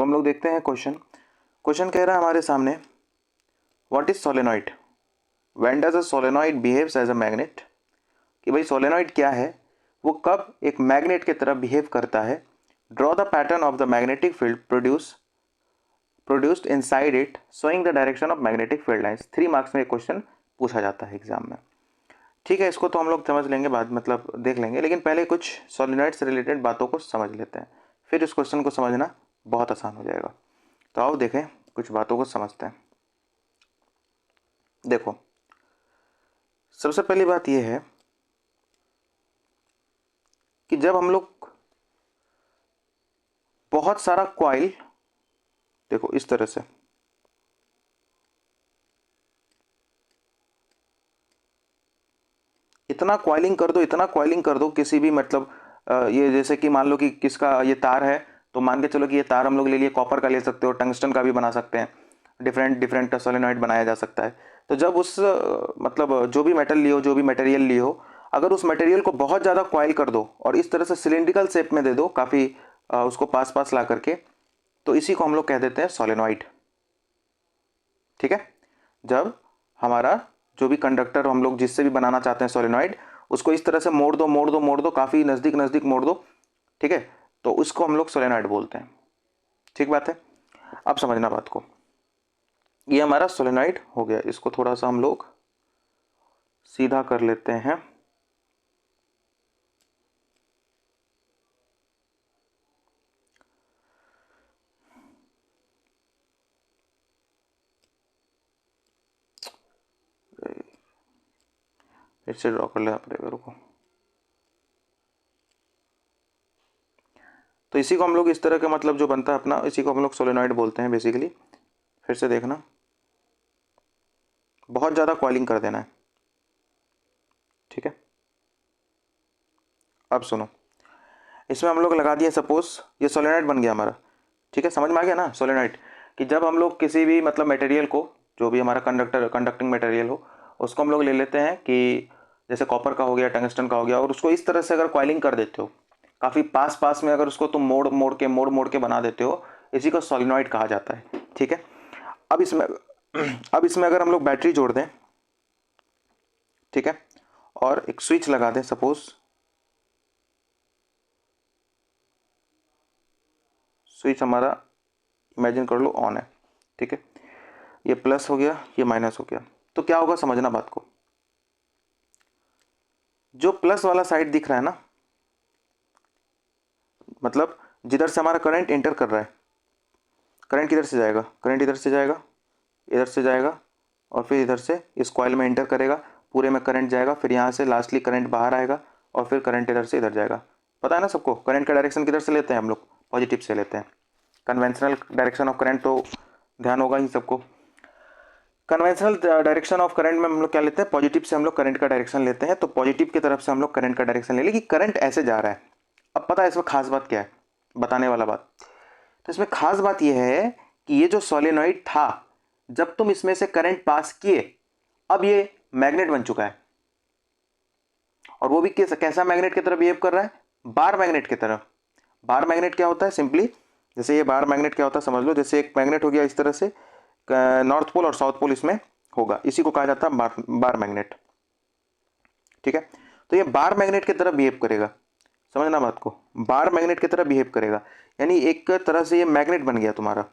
हम लोग देखते हैं क्वेश्चन कह रहा है हमारे सामने, what is solenoid, when does a solenoid behaves as a magnet, कि भाई सोलेनॉइड क्या है, वो कब एक मैग्नेट की तरह बिहेव करता है। Draw the pattern of the magnetic field produced inside it showing the direction of magnetic field lines. 3 marks में एक क्वेश्चन पूछा जाता है एग्जाम में। ठीक है, इसको तो हम लोग समझ लेंगे बाद, मतलब देख लेंगे, लेकिन पहले कुछ सोलेनॉइड से रिलेटेड बातों को समझ लेते हैं, फिर इस क्वेश्चन को समझना बहुत आसान हो जाएगा। तो आओ देखें, कुछ बातों को समझते हैं। देखो, सबसे पहली बात यह है कि जब हम लोग बहुत सारा कॉइल, देखो इस तरह से, इतना कॉइलिंग कर दो, इतना कॉइलिंग कर दो किसी भी, मतलब ये जैसे कि मान लो कि किसका ये तार है, तो मान के चलो कि ये तार हम लोग ले लिए, कॉपर का ले सकते हो, टंगस्टन का भी बना सकते हैं, डिफरेंट डिफरेंट सोलेनॉइड बनाया जा सकता है। तो जब उस मतलब जो भी मेटल लियो, जो भी मटेरियल लियो, अगर उस मटेरियल को बहुत ज़्यादा कॉइल कर दो और इस तरह से सिलिंड्रिकल शेप में दे दो, काफ़ी उसको पास पास ला करके, तो इसी को हम लोग कह देते हैं सोलेनॉइड। ठीक है, जब हमारा जो भी कंडक्टर हम लोग जिससे भी बनाना चाहते हैं सोलेनॉइड, उसको इस तरह से मोड़ दो मोड़ दो मोड़ दो, काफ़ी नज़दीक नज़दीक मोड़ दो, ठीक है, तो उसको हम लोग सोलेनॉइड बोलते हैं। ठीक बात है, अब समझना बात को, ये हमारा सोलेनॉइड हो गया। इसको थोड़ा सा हम लोग सीधा कर लेते हैं। फिर से ड्रॉ कर लेना पड़ेगा, रुको। तो इसी को हम लोग इस तरह का, मतलब जो बनता है अपना, इसी को हम लोग सोलेनॉइड बोलते हैं बेसिकली। फिर से देखना, बहुत ज़्यादा कॉइलिंग कर देना है। ठीक है, अब सुनो, इसमें हम लोग लगा दिए, सपोज ये सोलेनॉइड बन गया हमारा। ठीक है, समझ में आ गया ना सोलेनॉइड, कि जब हम लोग किसी भी मतलब मटेरियल को, जो भी हमारा कंडक्टिंग मटेरियल हो, उसको हम लोग ले लेते हैं कि जैसे कॉपर का हो गया, टंगस्टन का हो गया, और उसको इस तरह से अगर कॉइलिंग कर देते हो, काफ़ी पास पास में, अगर उसको तुम मोड़ के बना देते हो, इसी को सोलेनॉइड कहा जाता है। ठीक है, अब इसमें अगर हम लोग बैटरी जोड़ दें, ठीक है, और एक स्विच लगा दें, सपोज स्विच हमारा इमेजिन कर लो ऑन है। ठीक है, ये प्लस हो गया, ये माइनस हो गया, तो क्या होगा समझना बात को। जो प्लस वाला साइड दिख रहा है ना, मतलब जिधर से हमारा करंट एंटर कर रहा है, करंट किधर से जाएगा, करंट इधर से जाएगा, इधर से जाएगा, और फिर इधर से इस कॉइल में एंटर करेगा, पूरे में करंट जाएगा, फिर यहाँ से लास्टली करंट बाहर आएगा, और फिर करंट इधर से इधर जाएगा। पता है ना सबको, करंट का डायरेक्शन किधर से लेते हैं हम लोग, पॉजिटिव से लेते हैं। कन्वेंशनल डायरेक्शन ऑफ करंट तो ध्यान होगा ही सबको। कन्वेंशनल डायरेक्शन ऑफ करंट में हम लोग क्या लेते हैं, पॉजिटिव से हम लोग करंट का डायरेक्शन लेते हैं। तो पॉजिटिव की तरफ से हम लोग करंट का डायरेक्शन ले लें कि करंट ऐसे जा रहा है। अब पता है इसमें खास बात क्या है, बताने वाला बात। तो इसमें खास बात यह है कि ये जो सोलेनॉइड था, जब तुम इसमें से करंट पास किए, अब ये मैग्नेट बन चुका है, और वो भी कैसा मैग्नेट की तरह बिहेव कर रहा है, बार मैग्नेट की तरह। बार मैग्नेट क्या होता है, सिंपली जैसे ये बार मैग्नेट क्या होता है समझ लो, जैसे एक मैग्नेट हो गया इस तरह से, नॉर्थ पोल और साउथ पोल इसमें होगा, इसी को कहा जाता है बार मैग्नेट। ठीक है, तो ये बार मैग्नेट की तरह बिहेव करेगा, समझना बात को, बार मैग्नेट की तरह बिहेव करेगा, यानी एक तरह से ये मैग्नेट बन गया तुम्हारा।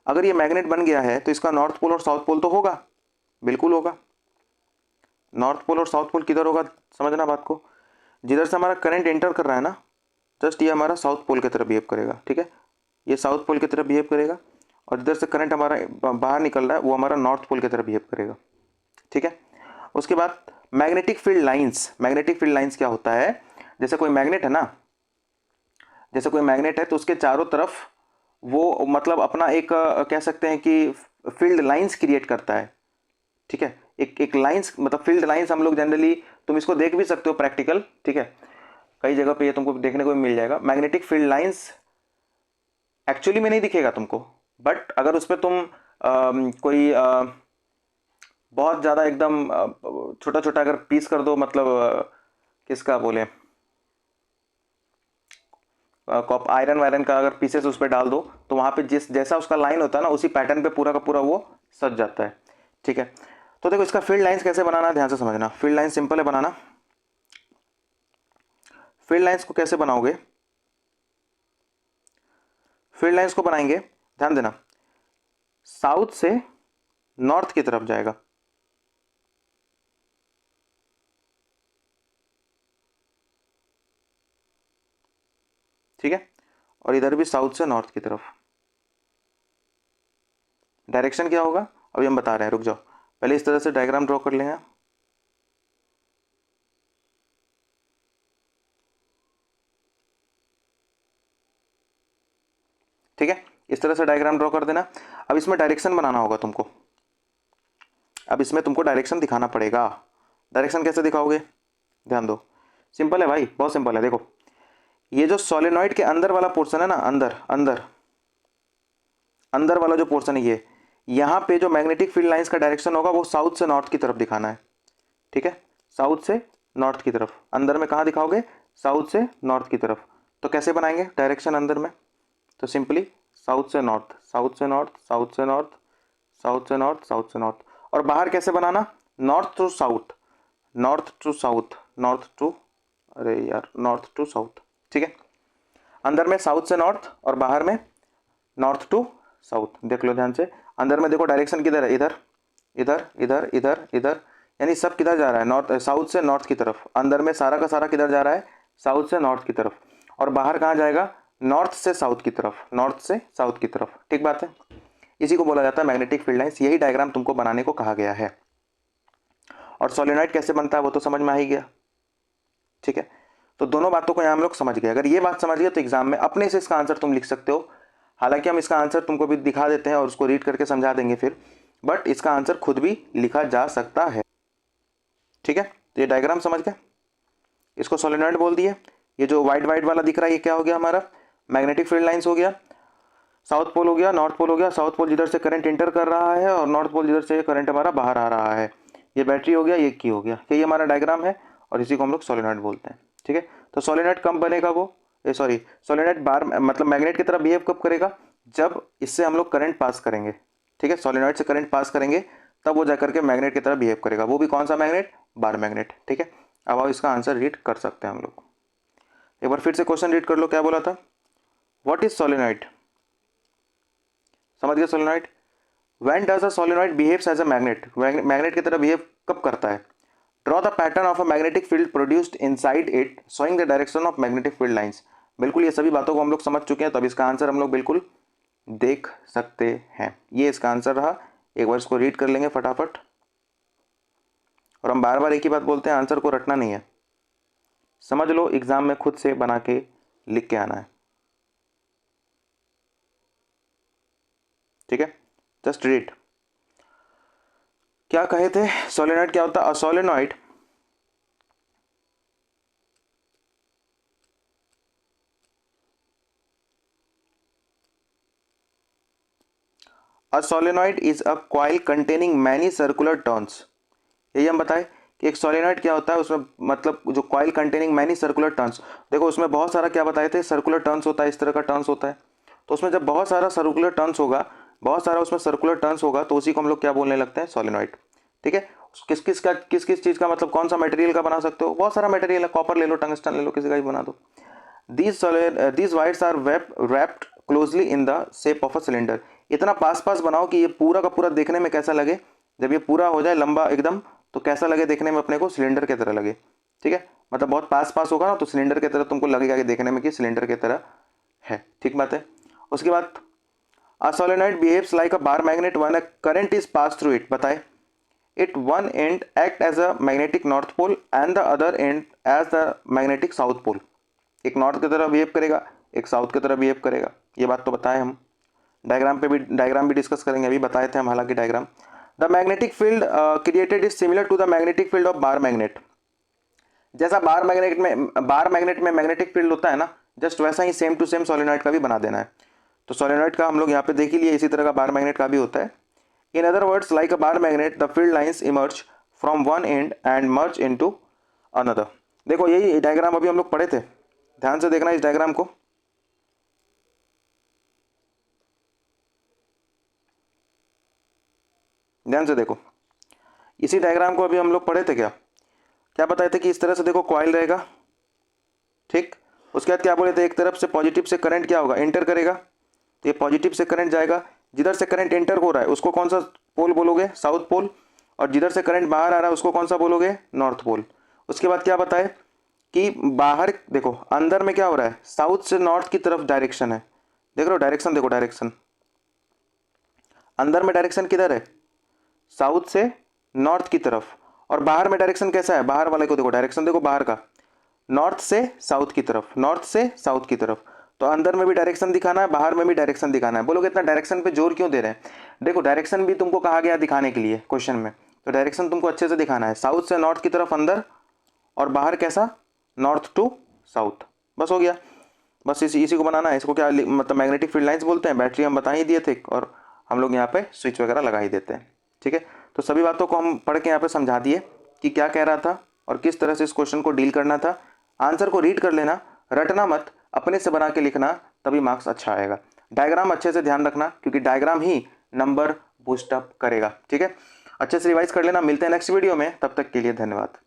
अगर ये मैग्नेट बन गया है तो इसका नॉर्थ पोल और साउथ पोल तो होगा, बिल्कुल होगा। नॉर्थ पोल और साउथ पोल किधर होगा, समझना बात को, जिधर से हमारा करंट एंटर कर रहा है ना, जस्ट ये हमारा साउथ पोल की तरह बिहेव करेगा। ठीक है, ये साउथ पोल की तरह बिहेव करेगा, और जिधर से करंट हमारा बाहर निकल रहा है वो हमारा नॉर्थ पोल की तरह बिहेव करेगा। ठीक है, उसके बाद magnetic field lines. Magnetic field lines क्या होता है, जैसे कोई मैग्नेट है ना, जैसे कोई मैग्नेट है तो उसके चारों तरफ वो मतलब अपना एक कह सकते हैं कि फील्ड लाइंस क्रिएट करता है। ठीक है, एक एक लाइंस, मतलब फील्ड लाइंस हम लोग जनरली, तुम इसको देख भी सकते हो प्रैक्टिकल। ठीक है, कई जगह पे ये तुमको देखने को भी मिल जाएगा। मैग्नेटिक फील्ड लाइंस एक्चुअली में नहीं दिखेगा तुमको, बट अगर उस पर तुम कोई बहुत ज़्यादा एकदम छोटा छोटा अगर पीस कर दो, मतलब किसका बोले, आयरन वायरन का अगर पीसेस उस पर डाल दो तो वहाँ पे जैसा उसका लाइन होता है ना उसी पैटर्न पे पूरा का पूरा वो सज जाता है। ठीक है, तो देखो इसका फील्ड लाइंस कैसे बनाना है ध्यान से समझना। फील्ड लाइन सिंपल है बनाना। फील्ड लाइंस को कैसे बनाओगे, फील्ड लाइंस को बनाएंगे, ध्यान देना, साउथ से नॉर्थ की तरफ जाएगा। ठीक है, और इधर भी साउथ से नॉर्थ की तरफ। डायरेक्शन क्या होगा अभी हम बता रहे हैं, रुक जाओ, पहले इस तरह से डायग्राम ड्रॉ कर लेंगे। ठीक है, इस तरह से डायग्राम ड्रॉ कर देना। अब इसमें डायरेक्शन बनाना होगा तुमको, अब इसमें तुमको डायरेक्शन दिखाना पड़ेगा। डायरेक्शन कैसे दिखाओगे, ध्यान दो, सिंपल है भाई, बहुत सिंपल है। देखो ये जो सोलेनॉइड के अंदर वाला पोर्शन है ना, अंदर अंदर अंदर वाला जो पोर्शन है ये, यहाँ पे जो मैग्नेटिक फील्ड लाइंस का डायरेक्शन होगा वो साउथ से नॉर्थ की तरफ दिखाना है। ठीक है, साउथ से नॉर्थ की तरफ, अंदर में कहाँ दिखाओगे, साउथ से नॉर्थ की तरफ। तो कैसे बनाएंगे डायरेक्शन अंदर में, तो सिंपली साउथ से नॉर्थ, साउथ से नॉर्थ, साउथ से नॉर्थ, साउथ से नॉर्थ, साउथ से नॉर्थ। और बाहर कैसे बनाना, north to south, north to south, north to, अरे यार नॉर्थ टू साउथ। ठीक है, अंदर में साउथ से नॉर्थ और बाहर में नॉर्थ टू साउथ। देख लो ध्यान से, अंदर में देखो डायरेक्शन किधर है, इधर इधर इधर इधर इधर, यानी सब किधर जा रहा है, नॉर्थ, साउथ से नॉर्थ की तरफ। अंदर में सारा का सारा किधर जा रहा है, साउथ से नॉर्थ की तरफ। और बाहर कहाँ जाएगा, नॉर्थ से साउथ की तरफ, नॉर्थ से साउथ की तरफ। ठीक बात है, इसी को बोला जाता है मैग्नेटिक फील्ड लाइंस। यही डायग्राम तुमको बनाने को कहा गया है। और सोलेनॉइड कैसे बनता है वो तो समझ में आ ही गया। ठीक है, तो दोनों बातों को यहाँ हम लोग समझ गए। अगर ये बात समझ गए तो एग्जाम में अपने से इसका आंसर तुम लिख सकते हो। हालांकि हम इसका आंसर तुमको भी दिखा देते हैं और उसको रीड करके समझा देंगे फिर, बट इसका आंसर खुद भी लिखा जा सकता है। ठीक है, तो ये डायग्राम समझ गए, इसको सोलेनॉइड बोल दिए। ये जो वाइट वाइट वाला दिख रहा है ये क्या हो गया, हमारा मैग्नेटिक फील्ड लाइंस हो गया। साउथ पोल हो गया, नॉर्थ पोल हो गया। साउथ पोल जिधर से करंट इंटर कर रहा है और नॉर्थ पोल जिधर से करंट हमारा बाहर आ रहा है। ये बैटरी हो गया, ये की हो गया, ये हमारा डायग्राम है और इसी को हम लोग सोलेनॉइड बोलते हैं। ठीक है, तो सोलेनॉइड कब बनेगा, वो सोलेनॉइड बार मतलब मैग्नेट की तरह बिहेव कब करेगा, जब इससे हम लोग करंट पास करेंगे। ठीक है, सोलेनॉइड से करंट पास करेंगे तब वो जाकर के मैग्नेट की तरह बिहेव करेगा। वो भी कौन सा मैग्नेट, बार मैग्नेट। ठीक है, अब आओ इसका आंसर रीड कर सकते हैं हम लोग। एक बार फिर से क्वेश्चन रीड कर लो, क्या बोला था, व्हाट इज सोलेनॉइड। समझ गए solenoid, when does a solenoid behaves as a magnet, magnet की तरह बिहेव कब करता है। Draw the pattern of a magnetic field produced inside it showing the direction of magnetic field lines. बिल्कुल ये सभी बातों को हम लोग समझ चुके हैं, तब इसका आंसर हम लोग बिल्कुल देख सकते हैं। ये इसका आंसर रहा। एक बार इसको रीड कर लेंगे फटाफट। और हम बार बार एक ही बात बोलते हैं, आंसर को रटना नहीं है, समझ लो, एग्जाम में खुद से बना के लिख के आना है। ठीक है, जस्ट रीड। क्या कहे थे, सोलेनॉइड क्या होता है, a solenoid A solenoid is a coil containing many circular turns। यही हम बताए कि एक सोलेनॉइड क्या होता है, उसमें मतलब जो coil containing many circular turns. देखो उसमें बहुत सारा क्या बताए थे, सर्कुलर टर्न्स होता है, इस तरह का टर्न्स होता है। तो उसमें जब बहुत सारा सर्कुलर टर्न्स होगा, बहुत सारा उसमें सर्कुलर टर्न्स होगा, तो उसी को हम लोग क्या बोलने लगते हैं, सोलेनॉइड। ठीक है, किस किस चीज़ का मतलब कौन सा मटेरियल का बना सकते हो, बहुत सारा मटेरियल है, कॉपर ले लो, टंगस्टन ले लो, किसी का भी बना दो। These wires are wrapped closely in the shape of a cylinder। इतना पास पास बनाओ कि ये पूरा का पूरा देखने में कैसा लगे, जब ये पूरा हो जाए लंबा एकदम, तो कैसा लगे देखने में अपने को, सिलेंडर की तरह लगे। ठीक है, मतलब बहुत पास पास होगा ना तो सिलेंडर की तरह तुमको लगेगा कि देखने में कि सिलेंडर की तरह है। ठीक बात है। उसके बाद a solenoid behaves like a bar magnet when a current is passed through it। बताए, it one end act as a magnetic north pole and the other end as the magnetic south pole। एक north की तरह behave करेगा, एक south की तरह behave करेगा। ये बात तो बताए हम, डायग्राम भी डिस्कस करेंगे, अभी बताए थे हम हालांकि diagram. The magnetic field created is similar to the magnetic field of bar magnet. जैसा बार मैग्नेट में मैग्नेटिक फील्ड होता है ना, जस्ट वैसा ही सेम टू सेम सोलेनॉइड का भी बना देना है। तो सोलेनॉइड का हम लोग यहाँ पे देख ही लिए, इसी तरह का बार मैग्नेट का भी होता है। In other words, like a bar magnet the field lines emerge from one and and merge into another. देखो यही डायग्राम अभी हम लोग पढ़े थे, ध्यान से देखना इस डायग्राम को। ध्यान से देखो, इसी डायग्राम को अभी हम लोग पढ़े थे, क्या क्या बताए थे कि इस तरह से देखो कॉइल रहेगा, ठीक। उसके बाद क्या बोले थे, एक तरफ से पॉजिटिव से करंट क्या होगा, एंटर करेगा, तो ये पॉजिटिव से करंट जाएगा, जिधर से करंट एंटर हो रहा है उसको कौन सा पोल बोलोगे, साउथ पोल, और जिधर से करंट बाहर आ रहा है उसको कौन सा बोलोगे, नॉर्थ पोल। उसके बाद क्या बताए कि बाहर देखो, अंदर में क्या हो रहा है, साउथ से नॉर्थ की तरफ डायरेक्शन है, देख रहे हो डायरेक्शन, देखो डायरेक्शन, अंदर में डायरेक्शन किधर है, साउथ से नॉर्थ की तरफ, और बाहर में डायरेक्शन कैसा है, बाहर वाले को देखो, डायरेक्शन देखो बाहर का, नॉर्थ से साउथ की तरफ, नॉर्थ से साउथ की तरफ। तो अंदर में भी डायरेक्शन दिखाना है, बाहर में भी डायरेक्शन दिखाना है। बोलोगे इतना डायरेक्शन पे जोर क्यों दे रहे हैं, देखो डायरेक्शन भी तुमको कहा गया दिखाने के लिए क्वेश्चन में, तो डायरेक्शन तुमको अच्छे से दिखाना है, साउथ से नॉर्थ की तरफ अंदर, और बाहर कैसा, नॉर्थ टू साउथ, बस हो गया। बस इसी को बनाना है, इसको क्या मतलब मैग्नेटिक फील्ड लाइंस बोलते हैं, बैटरी हम बता ही दिए थे, और हम लोग यहाँ पे स्विच वगैरह लगा ही देते हैं, ठीक है। तो सभी बातों को हम पढ़ के यहाँ पे समझा दिए कि क्या कह रहा था और किस तरह से इस क्वेश्चन को डील करना था। आंसर को रीड कर लेना, रटना मत, अपने से बना के लिखना, तभी मार्क्स अच्छा आएगा। डायग्राम अच्छे से ध्यान रखना, क्योंकि डायग्राम ही नंबर बूस्ट अप करेगा, ठीक है। अच्छे से रिवाइज कर लेना, मिलते हैं नेक्स्ट वीडियो में, तब तक के लिए धन्यवाद।